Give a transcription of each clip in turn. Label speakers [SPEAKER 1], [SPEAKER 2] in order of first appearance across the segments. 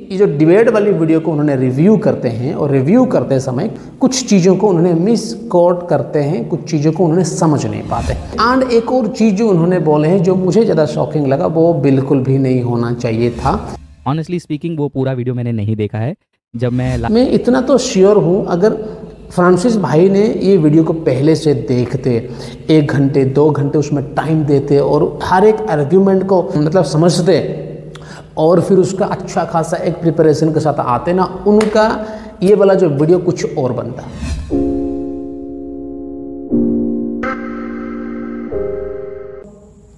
[SPEAKER 1] ये जो डिबेट वाली वीडियो को उन्होंने रिव्यू करते हैं और रिव्यू करते समय कुछ चीज़ों को उन्होंने मिस कोट करते हैं, कुछ चीज़ों को उन्होंने समझ नहीं पाते। एंड एक और चीज़ जो उन्होंने बोले हैं जो मुझे ज़्यादा शॉकिंग लगा, वो बिल्कुल भी नहीं होना चाहिए था।
[SPEAKER 2] ऑनेस्टली स्पीकिंग वो पूरा वीडियो मैंने नहीं देखा है। जब मैं
[SPEAKER 1] इतना तो श्योर हूँ, अगर फ्रांसिस भाई ने ये वीडियो को पहले से देखते, 1 घंटे 2 घंटे उसमें टाइम देते और हर एक आर्ग्यूमेंट को मतलब समझते और फिर उसका अच्छा खासा एक प्रिपरेशन के साथ आते ना, उनका ये वाला जो वीडियो कुछ और बनता।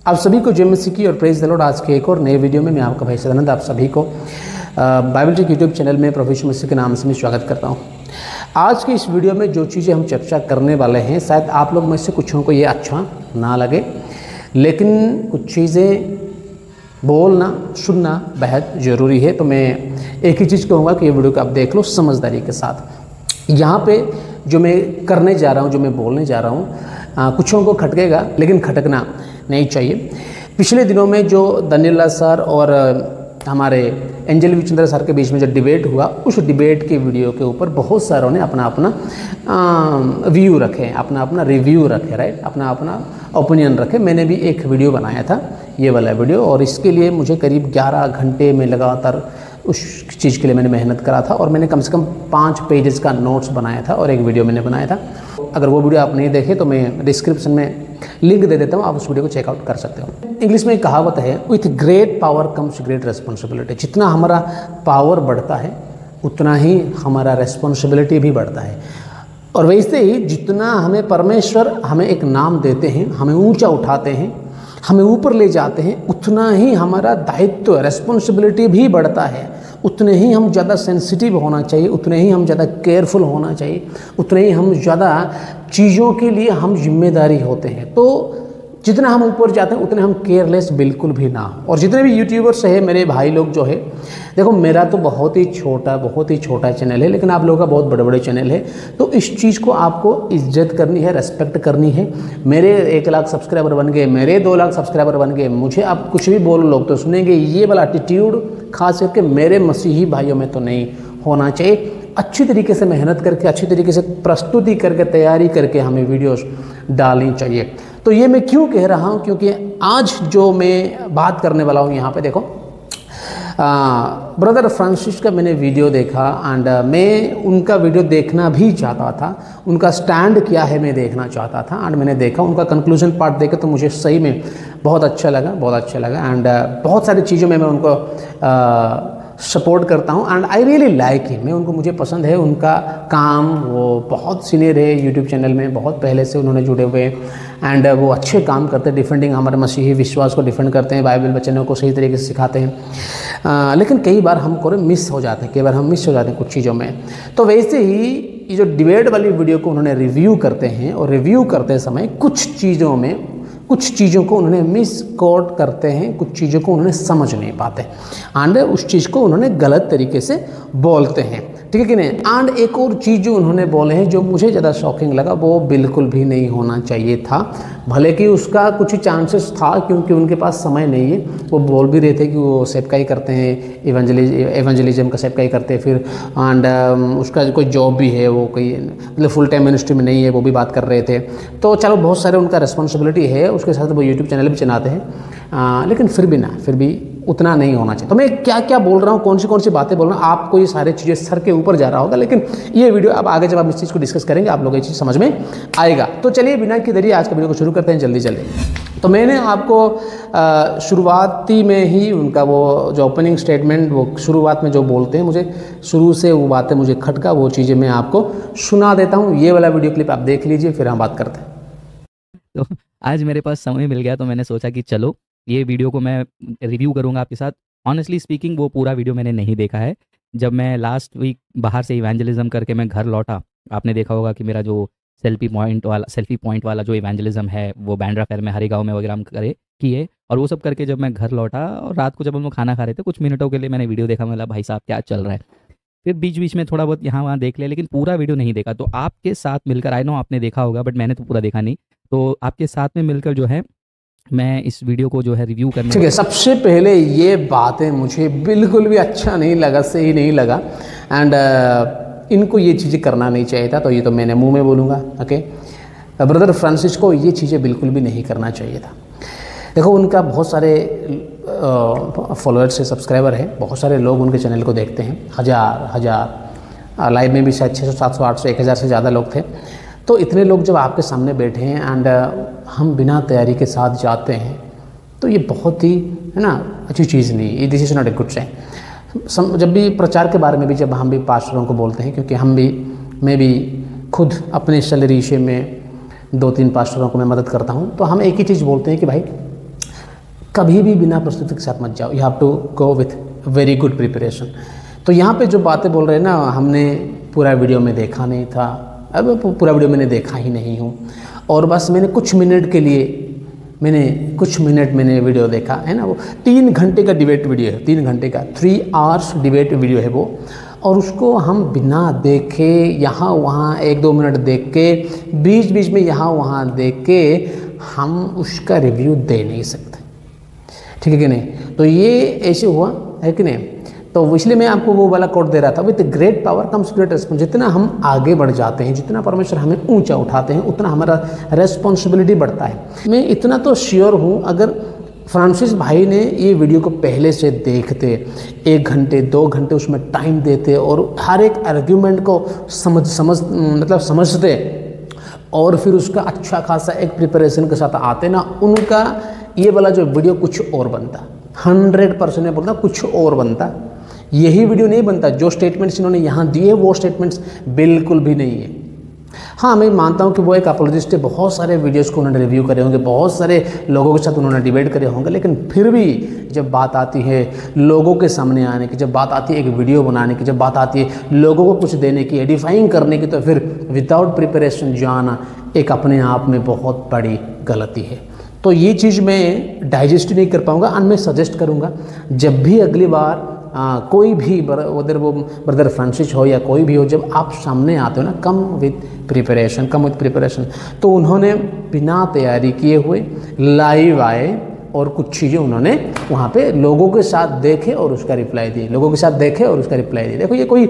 [SPEAKER 1] आप सभी को जय मसीह की और प्रेज द लॉर्ड। आज के एक और नए वीडियो में मैं आपका भाई सदानंद आप सभी को बाइबल टेक यूट्यूब चैनल में प्रभु यीशु मसीह के नाम से मैं स्वागत करता हूं। आज की इस वीडियो में जो चीज़ें हम चर्चा करने वाले हैं, शायद आप लोग में से कुछों को ये अच्छा ना लगे, लेकिन कुछ चीज़ें बोलना सुनना बेहद ज़रूरी है। तो मैं एक ही चीज़ कहूँगा कि ये वीडियो को आप देख लो समझदारी के साथ। यहाँ पे जो मैं करने जा रहा हूँ, जो मैं बोलने जा रहा हूँ, कुछों को खटकेगा, लेकिन खटकना नहीं चाहिए। पिछले दिनों में जो दनिल्ला सर और हमारे एंजल विचंद्र सर के बीच में जो डिबेट हुआ, उस डिबेट के वीडियो के ऊपर बहुत सारों ने अपना अपना व्यू रखे, अपना अपना रिव्यू रखे, राइट, अपना अपना ओपिनियन रखे। मैंने भी एक वीडियो बनाया था, ये वाला वीडियो, और इसके लिए मुझे करीब 11 घंटे में लगातार उस चीज़ के लिए मैंने मेहनत करा था और मैंने कम से कम 5 पेजेस का नोट्स बनाया था और एक वीडियो मैंने बनाया था। अगर वो वीडियो आप नहीं देखे तो मैं डिस्क्रिप्शन में लिंक दे देता हूँ, आप उस वीडियो को चेकआउट कर सकते हो। इंग्लिश में एक कहावत है, with great power comes great responsibility. जितना हमारा पावर बढ़ता है उतना ही हमारा रेस्पॉन्सिबिलिटी भी बढ़ता है। और वैसे ही जितना हमें परमेश्वर हमें एक नाम देते हैं, हमें ऊंचा उठाते हैं, हमें ऊपर ले जाते हैं, उतना ही हमारा दायित्व रेस्पॉन्सिबिलिटी भी बढ़ता है। उतने ही हम ज़्यादा सेंसिटिव होना चाहिए, उतने ही हम ज़्यादा केयरफुल होना चाहिए, उतने ही हम ज़्यादा चीज़ों के लिए हम जिम्मेदारी होते हैं। तो जितना हम ऊपर जाते हैं उतने हम केयरलेस बिल्कुल भी ना हो। और जितने भी यूट्यूबर्स हैं मेरे भाई लोग जो है, देखो मेरा तो बहुत ही छोटा चैनल है, लेकिन आप लोगों का बहुत बड़े बड़े चैनल है। तो इस चीज़ को आपको इज्जत करनी है, रेस्पेक्ट करनी है। मेरे 1 लाख सब्सक्राइबर बन गए, मेरे 2 लाख सब्सक्राइबर बन गए, मुझे आप कुछ भी बोलो लोग तो सुनेंगे। ये वाला एटीट्यूड खास करके मेरे मसीही भाइयों में तो नहीं होना चाहिए। अच्छी तरीके से मेहनत करके, अच्छी तरीके से प्रस्तुति करके, तैयारी करके हमें वीडियोस डालनी चाहिए। तो ये मैं क्यों कह रहा हूँ, क्योंकि आज जो मैं बात करने वाला हूँ यहाँ पे देखो, ब्रदर फ्रांसिस का मैंने वीडियो देखा एंड मैं उनका वीडियो देखना भी चाहता था। उनका स्टैंड क्या है मैं देखना चाहता था एंड मैंने देखा। उनका कंक्लूजन पार्ट देखा तो मुझे सही में बहुत अच्छा लगा एंड बहुत सारी चीज़ों में मैं उनको सपोर्ट करता हूँ and I really like him. मुझे पसंद है उनका काम। वो बहुत सीनियर है यूट्यूब चैनल में, बहुत पहले से उन्होंने जुड़े हुए हैं एंड वो अच्छे काम करते हैं, डिफेंडिंग हमारे मसीही विश्वास को डिफेंड करते हैं, बाइबल वचनों को सही तरीके से सिखाते हैं। लेकिन कई बार हमको मिस हो जाते हैं कुछ चीज़ों में। तो वैसे ही ये जो डिबेट वाली वीडियो को उन्होंने रिव्यू करते हैं और रिव्यू करते समय कुछ चीज़ों को उन्होंने मिस कोट करते हैं, कुछ चीज़ों को उन्होंने समझ नहीं पाते एंड उस चीज़ को उन्होंने गलत तरीके से बोलते हैं, ठीक है कि नहीं। एंड एक और चीज़ जो उन्होंने बोले हैं जो मुझे ज़्यादा शॉकिंग लगा, वो बिल्कुल भी नहीं होना चाहिए था। भले कि उसका कुछ चांसेस था, क्योंकि उनके पास समय नहीं है। वो बोल भी रहे थे कि वो सेवकाई करते हैं, एवेंजलिज्म का सेवकाई करते हैं, फिर एंड उसका कोई जॉब भी है, वो कोई मतलब फुल टाइम मिनिस्ट्री में नहीं है, वो भी बात कर रहे थे। तो चलो बहुत सारे उनका रिस्पॉन्सिबिलिटी है, उसके साथ वो यूट्यूब चैनल भी चलाते हैं, लेकिन फिर भी उतना नहीं होना चाहिए। तो मैं क्या क्या बोल रहा हूँ, कौन सी बातें बोल रहा हूँ, आपको ये सारी चीज़ें सर के ऊपर जा रहा होगा, लेकिन ये वीडियो अब आगे जब आप इस चीज़ को डिस्कस करेंगे आप लोग ये चीज़ समझ में आएगा। तो चलिए बिना की देरी आज का वीडियो को शुरू करते हैं जल्दी। तो मैंने आपको शुरुआती में ही उनका वो जो ओपनिंग स्टेटमेंट, वो शुरुआत में जो बोलते हैं, मुझे शुरू से वो बातें मुझे खटका, वो चीज़ें मैं आपको सुना देता हूँ। ये वाला वीडियो क्लिप आप देख लीजिए, फिर हम बात करते हैं।
[SPEAKER 2] तो आज मेरे पास समय मिल गया तो मैंने सोचा कि चलो ये वीडियो को मैं रिव्यू करूंगा आपके साथ। ऑनेस्टली स्पीकिंग वो पूरा वीडियो मैंने नहीं देखा है। जब मैं लास्ट वीक बाहर से इवेंजलिज्म करके मैं घर लौटा, आपने देखा होगा कि मेरा जो सेल्फी पॉइंट वाला जो इवेंजलिज्म है वो बैंड्रा फेयर में, हरिगांव में वगैरह हम किए, और वो सब करके जब मैं घर लौटा और रात को जब हम लोग खाना खा रहे थे, कुछ मिनटों के लिए मैंने वीडियो देखा, मतलब भाई साहब क्या चल रहा है। फिर बीच बीच में थोड़ा बहुत यहाँ वहाँ देख लिया, लेकिन पूरा वीडियो नहीं देखा। तो आपके साथ मिलकर, आई नो आपने देखा होगा बट मैंने तो पूरा देखा नहीं, तो आपके साथ में मिलकर जो है मैं इस वीडियो को जो है रिव्यू करने
[SPEAKER 1] ठीक है। सबसे पहले ये बातें मुझे बिल्कुल भी अच्छा नहीं लगा, सही नहीं लगा, एंड इनको ये चीज़ें करना नहीं चाहिए था। तो ये तो मैंने मुंह में बोलूँगा। ओके, ब्रदर फ्रांसिस को ये चीज़ें बिल्कुल भी नहीं करना चाहिए था। देखो, उनका बहुत सारे फॉलोअर्स है, सब्सक्राइबर है, बहुत सारे लोग उनके चैनल को देखते हैं, हज़ार लाइव में भी शायद 600 700 800 1000 से ज़्यादा लोग थे। तो इतने लोग जब आपके सामने बैठे हैं एंड हम बिना तैयारी के साथ जाते हैं, तो ये बहुत ही, है ना, अच्छी चीज़ नहीं। This is not a good sign. जब भी प्रचार के बारे में भी जब हम भी पास्टरों को बोलते हैं, क्योंकि मैं भी खुद अपने सैलरी से में 2-3 पास्टरों को मैं मदद करता हूँ, तो हम एक ही चीज़ बोलते हैं कि भाई कभी भी बिना प्रस्तुति के साथ मत जाओ। You have to go with very good preparation. तो यहाँ पे जो बातें बोल रहे हैं ना, हमने पूरा वीडियो में देखा नहीं था। अब पूरा वीडियो मैंने देखा ही नहीं हूँ, और बस मैंने कुछ मिनट मैंने वीडियो देखा है ना। वो 3 घंटे का डिबेट वीडियो है, 3 घंटे का 3 आवर्स डिबेट वीडियो है वो, और उसको हम बिना देखे यहाँ वहाँ 1-2 मिनट देख के, बीच बीच में यहाँ वहाँ देख के हम उसका रिव्यू दे नहीं सकते। ठीक है कि नहीं? तो ये ऐसे हुआ है कि नहीं? तो इसलिए मैं आपको वो वाला कोड दे रहा था, with great power comes great response. जितना हम आगे बढ़ जाते हैं, जितना परमेश्वर हमें ऊंचा उठाते हैं, उतना हमारा रेस्पॉन्सिबिलिटी बढ़ता है। मैं इतना तो श्योर हूँ, अगर फ्रांसिस भाई ने ये वीडियो को पहले से देखते, 1 घंटे 2 घंटे उसमें टाइम देते और हर एक आर्ग्यूमेंट को समझते, और फिर उसका अच्छा खासा एक प्रिपरेशन के साथ आते ना, उनका ये वाला जो वीडियो कुछ और बनता। 100% में बोलता कुछ और बनता। यही वीडियो नहीं बनता। जो स्टेटमेंट्स इन्होंने यहाँ दिए वो स्टेटमेंट्स बिल्कुल भी नहीं है। हाँ, मैं मानता हूँ कि वो एक अपोलोजिस्ट है, बहुत सारे वीडियोस को उन्होंने रिव्यू करे होंगे, बहुत सारे लोगों के साथ उन्होंने डिबेट करे होंगे, लेकिन फिर भी जब बात आती है लोगों के सामने आने की, जब बात आती है एक वीडियो बनाने की, जब बात आती है लोगों को कुछ देने की, एडिफाइंग करने की, तो फिर विदाउट प्रिपरेशन जाना एक अपने आप में बहुत बड़ी गलती है। तो ये चीज़ मैं डाइजेस्ट नहीं कर पाऊँगा, और मैं सजेस्ट करूँगा जब भी अगली बार कोई भी उधर वो ब्रदर फ्रांसिस हो या कोई भी हो, जब आप सामने आते हो ना, कम विथ प्रिपरेशन। तो उन्होंने बिना तैयारी किए हुए लाइव आए और कुछ चीज़ें उन्होंने वहाँ पे लोगों के साथ देखे और उसका रिप्लाई दिए, देखो, ये कोई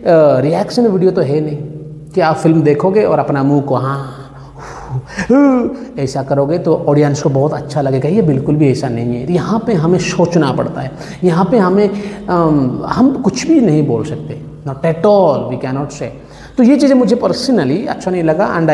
[SPEAKER 1] रिएक्शन वीडियो तो है नहीं कि आप फिल्म देखोगे और अपना मुंह को हाँ ऐसा करोगे तो ऑडियंस को बहुत अच्छा लगेगा। ये बिल्कुल भी ऐसा नहीं है। यहाँ पे हमें सोचना पड़ता है, यहाँ पे हम कुछ भी नहीं बोल सकते, not at all, we can not say. तो ये चीज़ें मुझे पर्सनली अच्छा नहीं लगा, एंड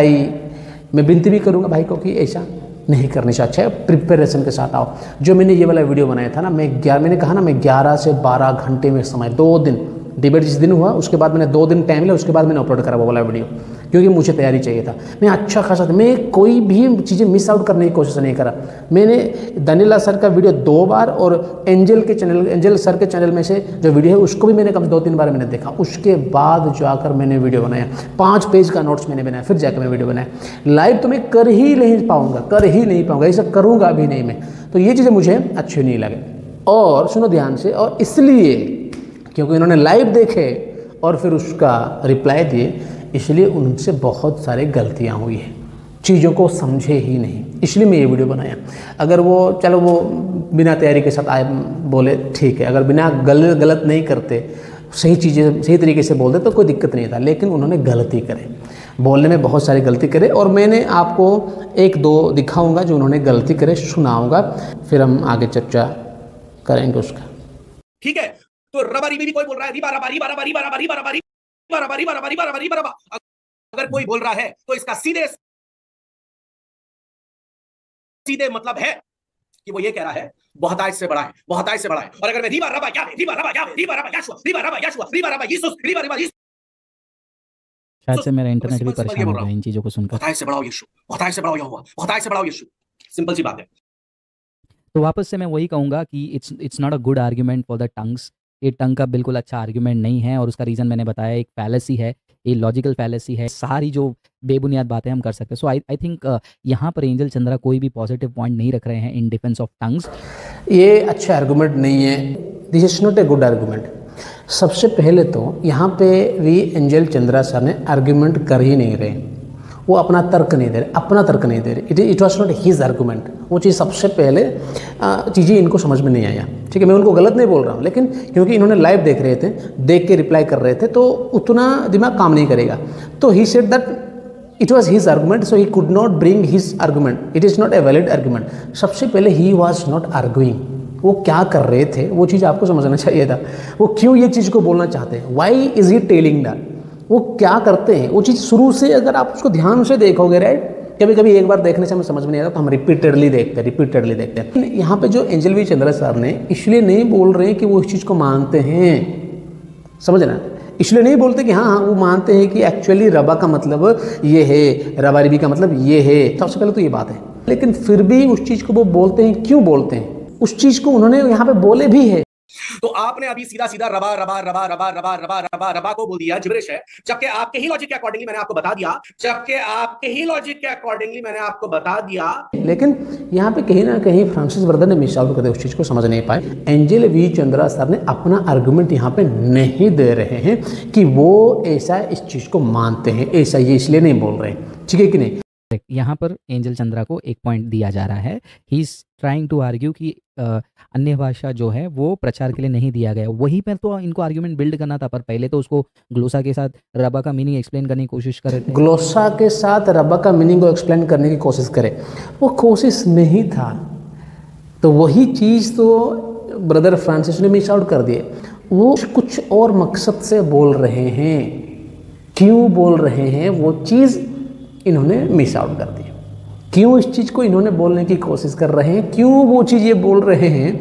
[SPEAKER 1] मैं विनती भी करूँगा भाई को कि ऐसा नहीं करने से अच्छा है प्रिपरेशन के साथ आओ। जो मैंने ये वाला वीडियो बनाया था ना, मैंने कहा ना, मैं 11 से 12 घंटे में समय, 2 दिन डिबेट जिस दिन हुआ उसके बाद मैंने 2 दिन टाइम लिया, उसके बाद मैंने अपलोड करा वो वाला वीडियो, क्योंकि मुझे तैयारी चाहिए था। मैं अच्छा खासा, मैं कोई भी चीज़ें मिस आउट करने की कोशिश नहीं करा। मैंने दानिला सर का वीडियो 2 बार और एंजल सर के चैनल में से जो वीडियो है उसको भी मैंने कम से 2-3 बार मैंने देखा। उसके बाद जाकर मैंने वीडियो बनाया, 5 पेज का नोट्स मैंने बनाया, फिर जाकर मैं वीडियो बनाया। लाइव तो मैं कर ही नहीं पाऊँगा, ऐसा करूँगा भी नहीं मैं। तो ये चीज़ें मुझे अच्छी नहीं लगे। और सुनो ध्यान से, और इसलिए क्योंकि इन्होंने लाइव देखे और फिर उसका रिप्लाई दिए, इसलिए उनसे बहुत सारी गलतियां हुई है, चीज़ों को समझे ही नहीं, इसलिए मैं ये वीडियो बनाया। अगर वो चलो वो बिना तैयारी के साथ आए बोले ठीक है, अगर बिना गलत नहीं करते, सही चीज़ें सही तरीके से बोलते तो कोई दिक्कत नहीं था, लेकिन उन्होंने गलती करे, बोलने में बहुत सारी गलती करे। और मैंने आपको 1-2 दिखाऊंगा जो उन्होंने गलती करे, सुनाऊंगा, फिर हम आगे चर्चा करेंगे उसका।
[SPEAKER 3] ठीक है, तो रबारी में भी कोई बोल रहा है रिबा। अगर कोई बोल रहा है तो इसका सीधे मतलब है कि वो ये कह रहा है बहुतायत से बड़ा है। और अगर मैं रिबा
[SPEAKER 2] शायद से मेरा इंटरनेट भी परेशान हो रहा है इन चीजों को सुनकर।
[SPEAKER 3] बहुतायत से बड़ा यीशु, सिंपल सी बात है।
[SPEAKER 2] तो वापस से मैं वही कहूँगा कि it's not a good argument for the tongues. ये टंग का बिल्कुल अच्छा आर्ग्यूमेंट नहीं है, और उसका रीज़न मैंने बताया, एक फैलेसी है, ये लॉजिकल फैलेसी है। सारी जो बेबुनियाद बातें हम कर सकते हैं। सो आई थिंक यहाँ पर एंजल चंद्रा कोई भी पॉजिटिव पॉइंट नहीं रख रहे हैं इन डिफेंस ऑफ टंग्स।
[SPEAKER 1] ये अच्छा आर्गूमेंट नहीं है, this is not a good argument. सबसे पहले तो यहाँ पे भी एंजल चंद्रा सर ने आर्गूमेंट कर ही नहीं रहे, वो अपना तर्क नहीं दे रहे, it was not his argument. वो चीज़ सबसे पहले चीज़ें इनको समझ में नहीं आया, ठीक है। मैं उनको गलत नहीं बोल रहा हूँ, लेकिन क्योंकि इन्होंने लाइव देख रहे थे, देख के रिप्लाई कर रहे थे, तो उतना दिमाग काम नहीं करेगा। तो he said that it was his argument, so he could not bring his argument, it is not a valid argument. सबसे पहले ही वॉज नॉट आर्गुइंग, वो क्या कर रहे थे वो चीज़ आपको समझना चाहिए था। वो क्यों ये चीज़ को बोलना चाहते हैं, why is he telling that, वो क्या करते हैं, वो चीज़ शुरू से अगर आप उसको ध्यान से देखोगे, राइट। कभी कभी एक बार देखने से हमें समझ में नहीं आता तो हम रिपीटेडली देखते हैं। यहाँ पे जो एंजल वी चंद्रा सर ने इसलिए नहीं बोल रहे हैं कि वो इस चीज़ को मानते हैं, समझना, इसलिए नहीं बोलते कि हाँ वो मानते हैं कि एक्चुअली रबा का मतलब ये है, रबा रिबी का मतलब ये है। सबसे पहले तो ये बात है, लेकिन फिर भी उस चीज़ को वो बोलते हैं। क्यों बोलते हैं? उस चीज़ को उन्होंने यहाँ पे बोले भी है।
[SPEAKER 3] तो आपने अभी सीधा सीधा रबा रबा रबा रबा रबा रबा रबा रबा को बोल दिया जिब्रिश है, जबकि आपके ही लॉजिक के अकॉर्डिंगली मैंने आपको बता दिया, लेकिन
[SPEAKER 1] यहाँ पे कहीं ना कहीं फ्रांसिस ब्रदर ने मिस आउट कर दिया, उस चीज़ को समझ नहीं पाए। एंजल वी चंद्रा सर ने अपना आर्गुमेंट यहाँ पे नहीं दे रहे हैं कि वो ऐसा इस चीज़ को मानते हैं, ऐसा ये इसलिए नहीं बोल रहे, ठीक है कि नहीं।
[SPEAKER 2] यहाँ पर एंजल चंद्रा को एक पॉइंट दिया जा रहा है, he is trying to argue कि अन्य भाषा जो है वो प्रचार के लिए नहीं दिया गया। वहीं पर तो इनको आर्ग्यूमेंट बिल्ड करना था, पर पहले तो उसको ग्लोसा के साथ रबा का मीनिंग एक्सप्लेन करने की कोशिश कर रहे थे।
[SPEAKER 1] ग्लोसा के साथ रबा का मीनिंग को एक्सप्लेन करने की कोशिश करे, वो कोशिश नहीं था। तो वही चीज़ तो ब्रदर फ्रांसिस ने मिस आउट कर दिए। वो कुछ और मकसद से बोल रहे हैं, क्यों बोल रहे हैं वो चीज़ इन्होंने मिस आउट कर दी। क्यों इस चीज़ को इन्होंने बोलने की कोशिश कर रहे हैं, क्यों वो चीज़ ये बोल रहे हैं,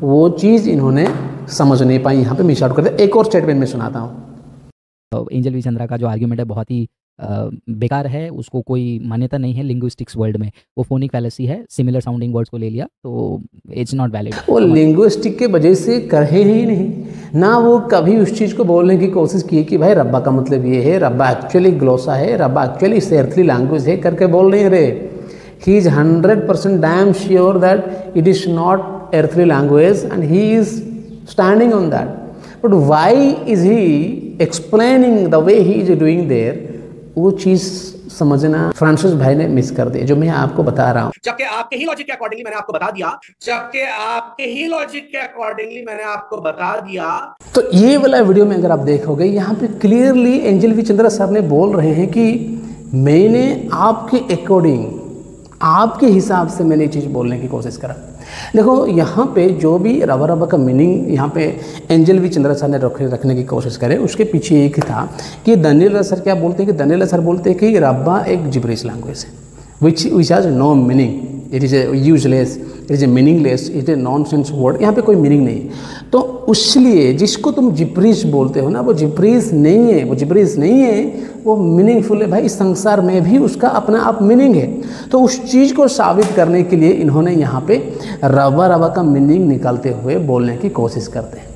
[SPEAKER 1] वो चीज़ इन्होंने समझ नहीं पाई, यहाँ पे मिस आउट कर दिया। एक और स्टेटमेंट में सुनाता हूँ।
[SPEAKER 2] एंजल वी चंद्रा का जो आर्ग्यूमेंट है बहुत ही बेकार है, उसको कोई मान्यता नहीं है लिंग्विस्टिक्स वर्ल्ड में। वो फोनिक फैलेसी है, सिमिलर साउंडिंग वर्ड्स को ले लिया तो इट्स नॉट वैलिड।
[SPEAKER 1] वो लिंग्विस्टिक के वजह से कहे ही नहीं ना, वो कभी उस चीज़ को बोलने की कोशिश की कि भाई रब्बा का मतलब ये है, रब्बा एक्चुअली ग्लोसा है, रब्बा एक्चुअली अर्थली लैंग्वेज है करके बोल नहीं रहे। He is 100% damn sure that it is not earthly language and he is standing on that. But why is he explaining the way he is doing there, वो चीज़ समझना फ्रांसिस भाई ने मिस कर दिया, जो मैं आपको बता रहा हूँ।
[SPEAKER 3] जबकि आपके ही लॉजिक के अकॉर्डिंगली मैंने आपको बता दिया,
[SPEAKER 1] तो ये वाला वीडियो में अगर आप देखोगे, यहाँ पे clearly Angel V Chandra sir ने बोल रहे हैं कि मैंने आपके अकॉर्डिंग, आपके हिसाब से मैंने ये चीज़ बोलने की कोशिश करा। देखो यहाँ पे जो भी रबा रबा का मीनिंग यहाँ पे एंजल वी चंद्रा सर ने रखने की कोशिश करे, उसके पीछे एक ही था कि दानियल सर क्या बोलते हैं कि दानियल सर बोलते हैं कि रब्बा एक जिब्रिश लैंग्वेज है which has no meaning, it is a useless, it is a meaningless, it is a nonsense word, यहाँ पे कोई मीनिंग नहीं है। तो इसलिए जिसको तुम जिब्रिश बोलते हो ना, वो जिब्रिश नहीं है, वो मीनिंगफुल है भाई। इस संसार में भी उसका अपना आप मीनिंग है। तो उस चीज़ को साबित करने के लिए इन्होंने यहाँ पे रबा रबा का मीनिंग निकालते हुए बोलने की कोशिश करते हैं।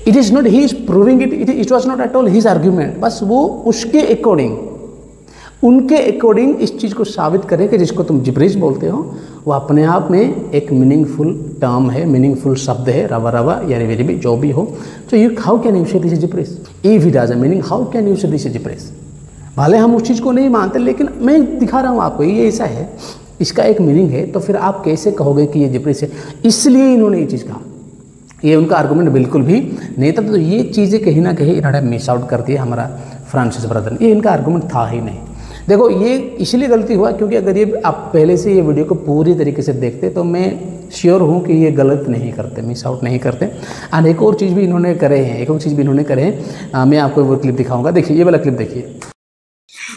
[SPEAKER 1] It is not he is proving it was not at all his argument, बस वो उसके अकॉर्डिंग, उनके अकॉर्डिंग इस चीज़ को साबित करें कि जिसको तुम जिब्रिश बोलते हो वो अपने आप में एक मीनिंगफुल टर्म है, मीनिंगफुल शब्द है, रबा रबा या रिबी रिबी जो भी हो। तो यू हाउ कैन यू से this is gibberish, if it has a meaning how can you से दिस इज जिब्रिश। भले हम उस चीज़ को नहीं मानते, लेकिन मैं दिखा रहा हूँ आपको ये ऐसा है, इसका एक मीनिंग है, तो फिर आप कैसे कहोगे कि ये जिब्रिश है। इसलिए इन्होंने ये चीज़ कहा, ये उनका आर्गूमेंट बिल्कुल भी नहीं था। तो ये चीज़ें कहीं ना कहीं इन्होंने मिस आउट कर दिया हमारा फ्रांसिस ब्रदर ने, ये इनका आर्गूमेंट था ही नहीं। देखो ये इसलिए गलती हुआ क्योंकि अगर ये आप पहले से ये वीडियो को पूरी तरीके से देखते तो मैं श्योर हूँ कि ये गलत नहीं करते, मिस आउट नहीं करते। और एक और चीज़ भी इन्होंने करे हैं, मैं आपको वो क्लिप दिखाऊंगा। देखिए ये वाला क्लिप देखिए।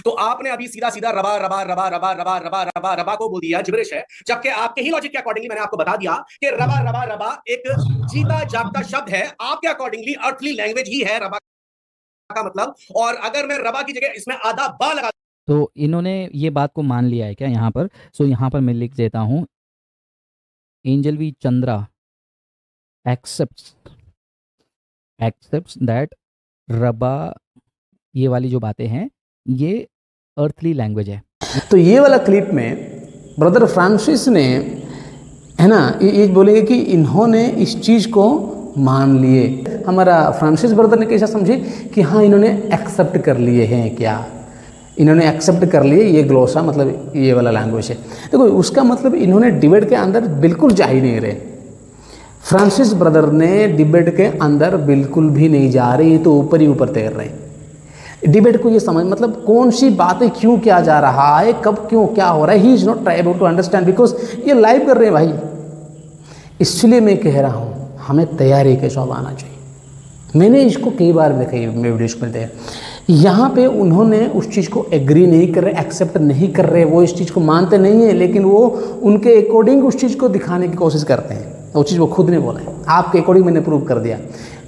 [SPEAKER 3] तो आपने अभी सीधा सीधा रबा रबा रबा रबा रबा रबा रबा रबा को बोल दिया जिब्रिश है, जबकि आपके ही लॉजिक के अकॉर्डिंगली मैंने आपको बता दिया कि रबा रबा रबा एक जीता जागता शब्द है, आपके अकॉर्डिंगली अर्थली लैंग्वेज ही है रबा का मतलब। और अगर मैं रबा की जगह इसमें आधा बा लगा,
[SPEAKER 2] तो इन्होंने ये बात को मान लिया है क्या यहाँ पर? सो यहाँ पर मैं लिख देता हूँ, Angel V Chandra accepts that रबा, ये वाली जो बातें हैं ये अर्थली लैंग्वेज है।
[SPEAKER 1] तो ये वाला क्लिप में ब्रदर फ्रांसिस ने, है ना, ये बोलेंगे कि इन्होंने इस चीज़ को मान लिए। हमारा फ्रांसिस ब्रदर ने कैसा समझे कि हाँ इन्होंने एक्सेप्ट कर लिए हैं क्या, इन्होंने एक्सेप्ट कर लिए ये ग्लोसा मतलब ये वाला लैंग्वेज है। देखो उसका मतलब इन्होंने डिबेट के अंदर बिल्कुल जा ही नहीं रहे। फ्रांसिस ब्रदर ने डिबेट के अंदर बिल्कुल भी नहीं जा रहे, ये तो ऊपर ही ऊपर तैर रहे हैं। डिबेट को ये समझ मतलब कौन सी बातें क्यों किया जा रहा है, कब क्यों क्या हो रहा है, he is not able to understand because ये लाइव कर रहे हैं भाई। इसलिए मैं कह रहा हूँ हमें तैयारी के साथ आना चाहिए। मैंने इसको कई बार देखा, मैं वीडियोस में देखा, यहाँ पे उन्होंने उस चीज़ को एग्री नहीं कर रहे, एक्सेप्ट नहीं कर रहे, वो इस चीज़ को मानते नहीं हैं, लेकिन वो उनके अकॉर्डिंग उस चीज़ को दिखाने की कोशिश करते हैं। वो चीज़ वो खुद ने बोला है, आपके अकॉर्डिंग मैंने प्रूव कर दिया।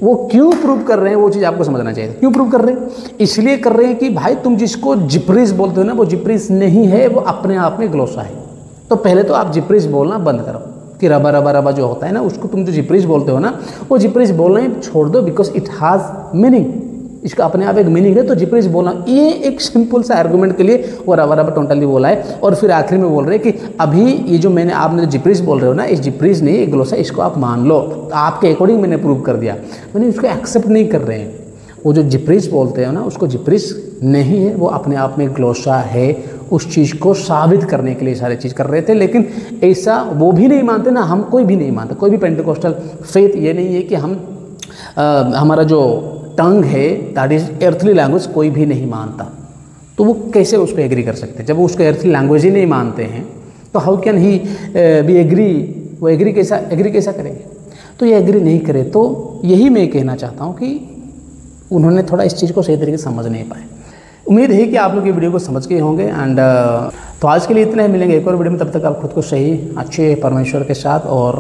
[SPEAKER 1] वो क्यों प्रूव कर रहे हैं वो चीज़ आपको समझना चाहिए। क्यों प्रूव कर रहे हैं? इसलिए कर रहे हैं कि भाई तुम जिसको जिप्रीस बोलते हो ना, वो जिप्रीस नहीं है, वो अपने आप में ग्लोसा है। तो पहले तो आप जिप्रीस बोलना बंद करो कि रबा रबा रबा जो होता है ना, उसको तुम जो जिप्रीस बोलते हो ना, वो जिप्रीस बोलना ही छोड़ दो, बिकॉज इट हैज़ मीनिंग। इसका अपने आप एक मीनिंग है, तो जिप्रीस बोलना, ये एक सिंपल सा आर्गुमेंट के लिए वो रबा रबा टोटली बोला है। और फिर आखिर में बोल रहे हैं कि अभी ये जो मैंने आपने जो जिप्रीस बोल रहे हो ना, इस जिप्रीस नहीं, ये ग्लोसा, इसको आप मान लो, तो आपके अकॉर्डिंग मैंने प्रूव कर दिया। मैंने उसको एक्सेप्ट नहीं कर रहे हैं। वो जो जिप्रीस बोलते हैं ना, उसको जिप्रीस नहीं है, वो अपने आप में ग्लोसा है। उस चीज़ को साबित करने के लिए सारी चीज़ कर रहे थे, लेकिन ऐसा वो भी नहीं मानते ना, हम कोई भी नहीं मानते। कोई भी पेंटिकोस्टल फेथ ये नहीं है कि हम हमारा जो टंग है दैट इज़ एर्थली लैंग्वेज कोई भी नहीं मानता। तो वो कैसे उसको एग्री कर सकते हैं जब वो उसको एर्थली लैंग्वेज ही नहीं मानते हैं? तो how can he be agree? वो एग्री कैसा करेंगे? तो ये एग्री नहीं करे। तो यही मैं कहना चाहता हूँ कि उन्होंने थोड़ा इस चीज़ को सही तरीके से समझ नहीं पाए। उम्मीद है कि आप लोग ये वीडियो को समझ गए होंगे। एंड तो आज के लिए इतना ही, मिलेंगे एक और वीडियो में। तब तक आप खुद को सही अच्छे परमेश्वर के साथ और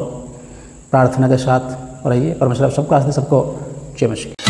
[SPEAKER 1] प्रार्थना के साथ रहिए। परमेश्वर आप सबको आज सबको जय मसीह।